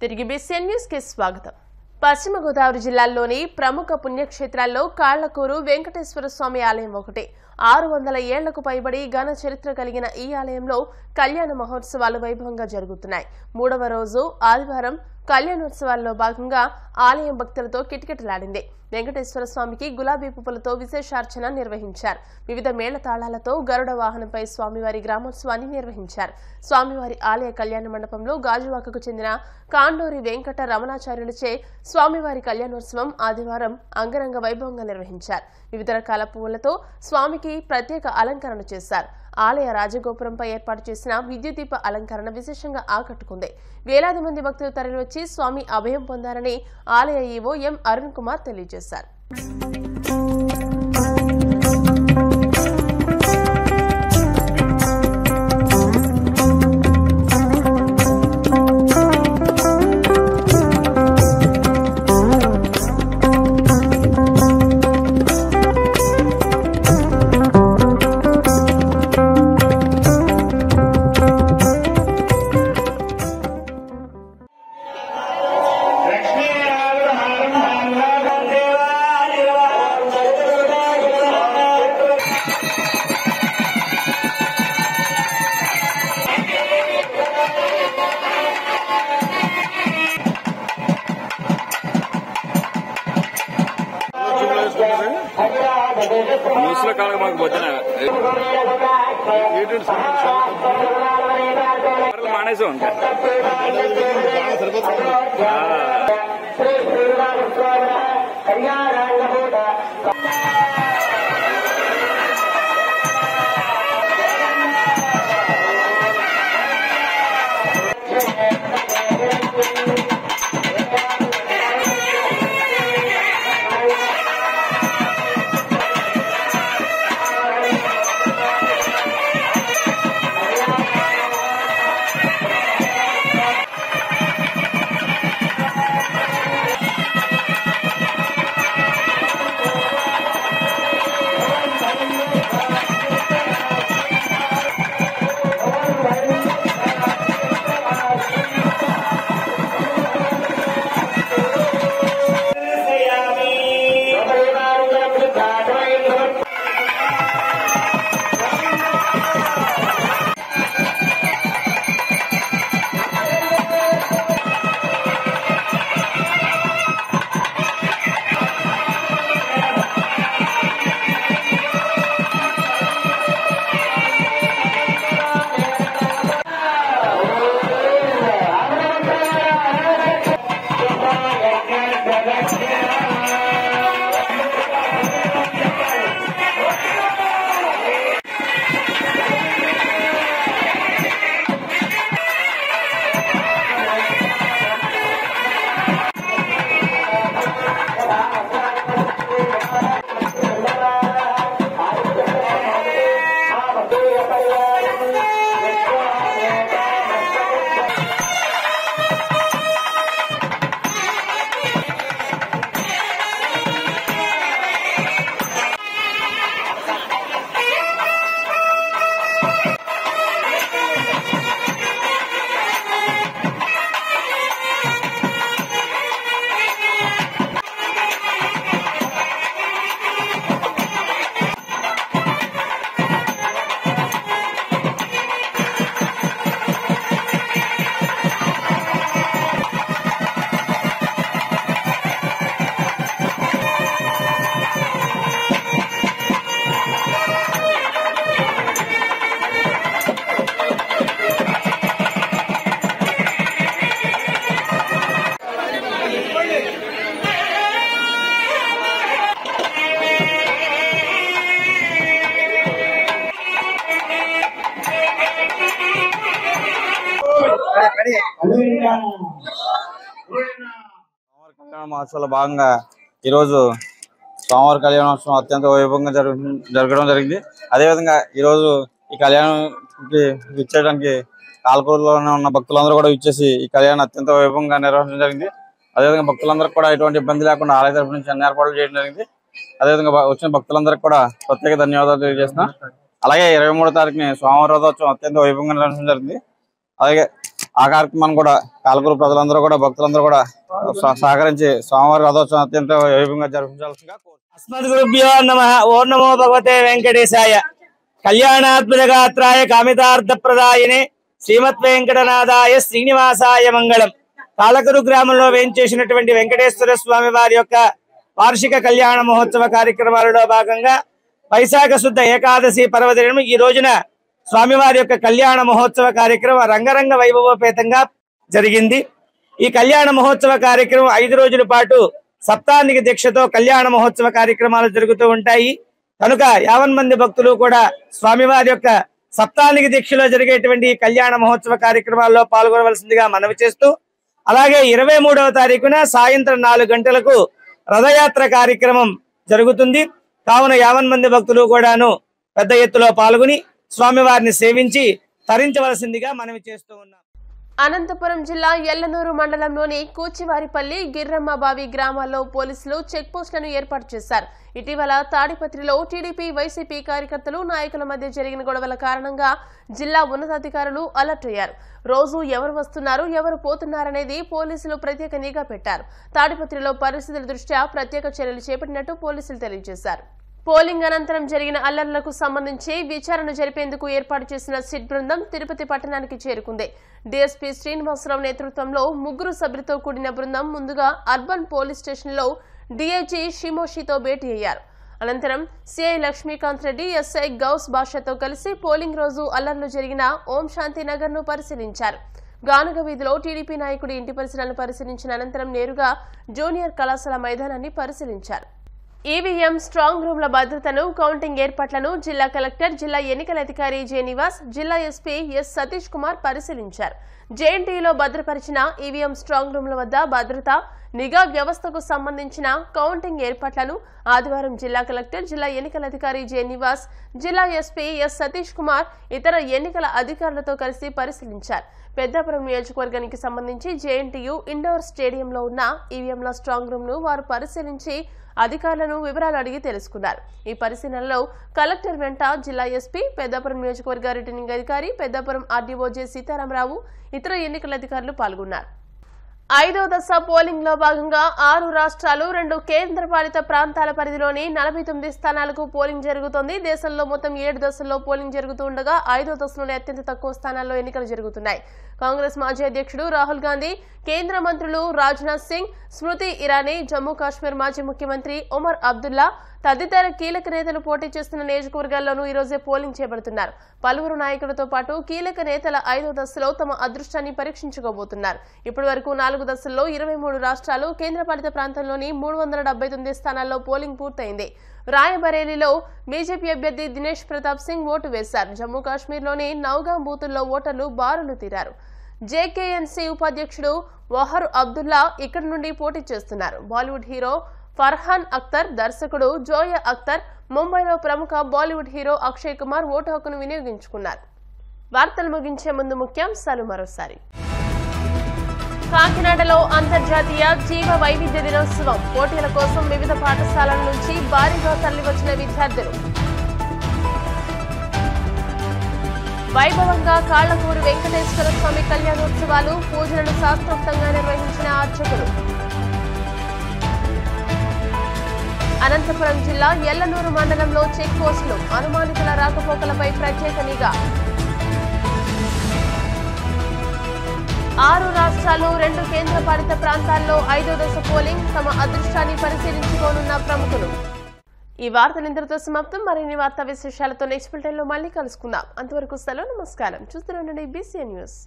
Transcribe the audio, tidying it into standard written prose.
తిరిగి BCN news కి స్వాగతం. పశ్చిమ గోదావరి జిల్లాలోని ప్రముఖ పుణ్యక్షేత్రాల్లో కాళ్లకూరు వెంకటేశ్వర స్వామి ఆలయం ఒకటి. 600 ఏళ్లకు పైబడి ఘన చరిత్ర కలిగిన ఈ ఆలయంలో కళ్యాణ మహోత్సవాలు వైభవంగా జరుగుతున్నాయి. 3వ రోజు ఆదివారం కళ్యాణోత్సవాల్లో భాగంగా ఆలయం భక్తులతో కిటకిటలాడింది. వెంకటేశ్వర స్వామికి గులాబీ పువ్వులతో విశేషార్చన నిర్వహించారు. వివిధ మేళతాళాలతో గరుడ వాహనంపై స్వామివారి గ్రామోత్సవాన్ని నిర్వహించారు. స్వామివారి ఆలయ కళ్యాణ మండపంలో గాజువాకకు చెందిన కాండూరి వెంకట రమణాచార్యులచే స్వామివారి కళ్యాణోత్సవం ఆదివారం అంగరంగ వైభవంగా నిర్వహించారు. వివిధ రకాల పువ్వులతో స్వామికి ప్రత్యేక అలంకరణ చేశారు. ఆలయ రాజగోపురంపై ఏర్పాటు చేసిన విద్యుత్ దీప అలంకరణ విశేషంగా ఆకట్టుకుంది. వేలాది మంది భక్తులు తరలివచ్చి స్వామి అభయం పొందారని ఆలయ ఈవో ఎం అరుణ్ కుమార్ తెలియజేశారు. న్యూస్లో కాక మాకు వచ్చిన మానేసా ఉంటా మహోత్సవాల భాగంగా ఈరోజు స్వామివారి కళ్యాణోత్సవం అత్యంత వైభవంగా జరగడం జరిగింది. అదేవిధంగా ఈరోజు ఈ కళ్యాణానికి ఇచ్చేయడానికి కాల్కూరులోనే ఉన్న భక్తులందరూ కూడా ఇచ్చేసి ఈ కళ్యాణం అత్యంత వైభవంగా నిర్వహించడం జరిగింది. అదేవిధంగా భక్తులందరికీ కూడా ఎటువంటి ఇబ్బంది లేకుండా ఆలయ తరపు నుంచి అన్ని ఏర్పాట్లు చేయడం జరిగింది. అదేవిధంగా వచ్చిన భక్తులందరికీ కూడా ప్రత్యేక ధన్యవాదాలు తెలియజేస్తున్నాం. అలాగే 23వ తారీఖుని స్వామివారి రథోత్సవం అత్యంత వైభవంగా నిర్వహించడం జరిగింది. అలాగే ఆ కార్యక్రమాన్ని కూడా కాలకూరు ప్రజలందరూ కూడా భక్తులందరూ కూడా సహకరించి స్వామివారి రథోత్సవం అత్యంత వైభవంగా జరిపించాల్సిందిగా అస్మద్గురుభ్యో నమః. ఓం నమో భగవతే వెంకటేశాయ. కళ్యాణాద్భుతగాత్రాయ కామితార్థప్రదాయనే శ్రీమద్ వెంకటనాథాయ శ్రీనివాసాయ మంగళం. కాలకూరు గ్రామంలో వేంచేసినటువంటి వెంకటేశ్వర స్వామి వారి యొక్క వార్షిక కళ్యాణ మహోత్సవ కార్యక్రమాలలో భాగంగా వైశాఖ శుద్ధ ఏకాదశి పర్వదినం ఈ రోజున స్వామివారి యొక్క కళ్యాణ మహోత్సవ కార్యక్రమం రంగరంగ వైభవోపేతంగా జరిగింది. ఈ కళ్యాణ మహోత్సవ కార్యక్రమం 5 రోజుల పాటు సప్తాహనిక దీక్షతో కళ్యాణ మహోత్సవ కార్యక్రమాలు జరుగుతూ ఉంటాయి. కనుక 50 మంది భక్తులు కూడా స్వామివారి యొక్క సప్తాహనిక దీక్షలో జరిగేటువంటి కళ్యాణ మహోత్సవ కార్యక్రమాల్లో పాల్గొనవలసిందిగా మనవి చేస్తూ, అలాగే 23వ తారీఖున సాయంత్రం 4 గంటలకు రథయాత్ర కార్యక్రమం జరుగుతుంది. కావున 50 మంది భక్తులు కూడాను పెద్ద ఎత్తులో పాల్గొని స్వామివారిని సేవించి తరించవలసిందిగా మనవి చేస్తూ ఉన్నాం. అనంతపురం జిల్లా ఎల్లనూరు మండలంలోని కూచివారిపల్లి గిర్రమ్మబావి గ్రామాల్లో పోలీసులు చెక్ పోస్టులను ఏర్పాటు చేశారు. ఇటీవల తాడిపత్రిలో టీడీపీ వైసీపీ కార్యకర్తలు నాయకుల మధ్య జరిగిన గొడవల కారణంగా జిల్లా ఉన్నతాధికారులు అలర్ట్ అయ్యారు. రోజు ఎవరు వస్తున్నారు, ఎవరు పోతున్నారనేది పోలీసులు ప్రత్యేక నిఘా పెట్టారు. తాడిపత్రిలో పరిస్థితుల దృష్ట్యా ప్రత్యేక చర్యలు చేపట్టినట్టు పోలీసులు తెలియజేశారు. పోలింగ్ అనంతరం జరిగిన అల్లర్లకు సంబంధించి విచారణ జరిపేందుకు ఏర్పాటు చేసిన సిట్ బృందం తిరుపతి పట్టణానికి చేరుకుంది. డీఎస్పీ శ్రీనివాసరావు నేతృత్వంలో 3 సభ్యులతో కూడిన బృందం ముందుగా అర్బన్ పోలీస్ స్టేషన్లో డీఐజీ షిమోషితో భేటీ అయ్యారు. అనంతరం సిఐ లక్ష్మీకాంత్ రెడ్డి, ఎస్ఐ గౌస్ బాషాతో కలిసి పోలింగ్ రోజు అల్లర్లు జరిగిన ఓం శాంతి నగర్ ను పరిశీలించారు. గానుగ వీధిలో టీడీపీ నాయకుడి ఇంటి పరిసరాలను పరిశీలించిన అనంతరం నేరుగా జూనియర్ కళాశాల మైదానాన్ని పరిశీలించారు. ఈవీఎం స్ట్రాంగ్ రూమ్ల భద్రతను, కౌంటింగ్ ఏర్పాట్లను జిల్లా కలెక్టర్, జిల్లా ఎన్నికల అధికారి జె నివాస్, జిల్లా ఎస్పీ ఎస్ సతీష్ కుమార్ పరిశీలించారు. జేఎన్టీయూలో భద్రపరిచిన ఈవీఎం స్ట్రాంగ్ రూమ్ల వద్ద భద్రత, నిఘా వ్యవస్థకు సంబంధించిన కౌంటింగ్ ఏర్పాట్లను ఆదివారం జిల్లా కలెక్టర్, జిల్లా ఎన్నికల అధికారి జె నివాస్, జిల్లా ఎస్పీ ఎస్ సతీష్ కుమార్ ఇతర ఎన్నికల అధికారులతో కలిసి పరిశీలించారు. పెద్దాపురం నియోజకవర్గానికి సంబంధించి జేఎన్టీయూ ఇండోర్ స్టేడియంలో ఉన్న ఈవీఎంల స్ట్రాంగ్ రూమ్ ను వారు పరిశీలించి అధికారులను వివరాలు అడిగి తెలుసుకున్నారు. ఈ పరిశీలనలో కలెక్టర్ వెంట జిల్లా ఎస్పీ, పెద్దాపురం నియోజకవర్గ రిటర్నింగ్ అధికారి, పెద్దాపురం ఆర్డీఓ జె సీతారామరావు, ఇతర ఎన్నికల అధికారులు పాల్గొన్నారు. 5వ దశ పోలింగ్ లో భాగంగా 6 రాష్ట్రాలు, 2 కేంద్రపాలిత ప్రాంతాల పరిధిలోని 49 స్థానాలకు పోలింగ్ జరుగుతోంది. దేశంలో మొత్తం 7 దశల్లో పోలింగ్ జరుగుతూ ఉండగా 5వ దశలోనే అత్యంత తక్కువ స్థానాల్లో ఎన్నికలు జరుగుతున్నాయి. కాంగ్రెస్ మాజీ అధ్యక్షుడు రాహుల్ గాంధీ, కేంద్ర మంత్రులు రాజ్నాథ్ సింగ్, స్మృతి ఇరానీ, జమ్మూ కాశ్మీర్ మాజీ ముఖ్యమంత్రి ఒమర్ అబ్దుల్లా తదితర కీలక నేతలు పోటీ చేస్తున్న నియోజకవర్గాల్లోనూ ఈ రోజే పోలింగ్ చేపడుతున్నారు. పలువురు నాయకులతో పాటు కీలక నేతల 5వ దశలో తమ అదృష్టాన్ని పరీక్షించుకోబోతున్నారు. ఇప్పటి వరకు 4 దశల్లో 23 రాష్ట్రాలు, కేంద్రపాలిత ప్రాంతంలోని 379 స్థానాల్లో పోలింగ్ పూర్తయింది. రాయబరేలీలో బీజేపీ అభ్యర్థి దినేష్ ప్రతాప్ సింగ్ ఓటు వేశారు. జమ్మూ కాశ్మీర్లోని నౌగాం బూతుల్లో ఓటర్లు బారులు తీరారు. జేకేఎన్సీ ఉపాధ్యక్షుడు వహర్ అబ్దుల్లా ఇక్కడి నుండి పోటీ చేస్తున్నారు. బాలీవుడ్ హీరో ఫర్హాన్ అఖ్తర్, దర్శకుడు జోయా అఖ్తర్, ముంబైలో ప్రముఖ బాలీవుడ్ హీరో అక్షయ్ కుమార్ ఓటు హక్కును వినియోగించుకున్నారు. వార్తలు ముగించే ముందు ముఖ్యాంశాలు మరోసారి. కాకినాడలో అంతర్జాతీయ జీవ వైవిధ్య దినోత్సవం. పోటీల కోసం వివిధ పాఠశాలల నుంచి భారీగా తరలివచ్చిన విద్యార్థులు. వైభవంగా కాళ్లకూరు వెంకటేశ్వర స్వామి కళ్యాణోత్సవాలు, పూజలను శాస్త్రోక్తంగా నిర్వహించిన అర్చకులు. అనంతపురం జిల్లా ఎల్లనూరు మండలంలో చెక్ పోస్టులు, అనుమానితుల రాకపోకలపై ప్రత్యేక నిఘా. 6 రాష్ట్రాలు, 2 కేంద్రపాలిత ప్రాంతాల్లో 5వ దశ పోలింగ్, తమ అదృష్టాన్ని పరిశీలించుకోనున్న ప్రముఖులు. ఈ వార్తలు ఇంతటితో సమాప్తం. మరిన్ని వార్తా విశేషాలతో నెక్స్ట్ బులెటిన్లో మళ్ళీ కలుసుకుందాం. అంతవరకు సెలవు, నమస్కారం. చూస్తూనే ఉండండి BCN న్యూస్.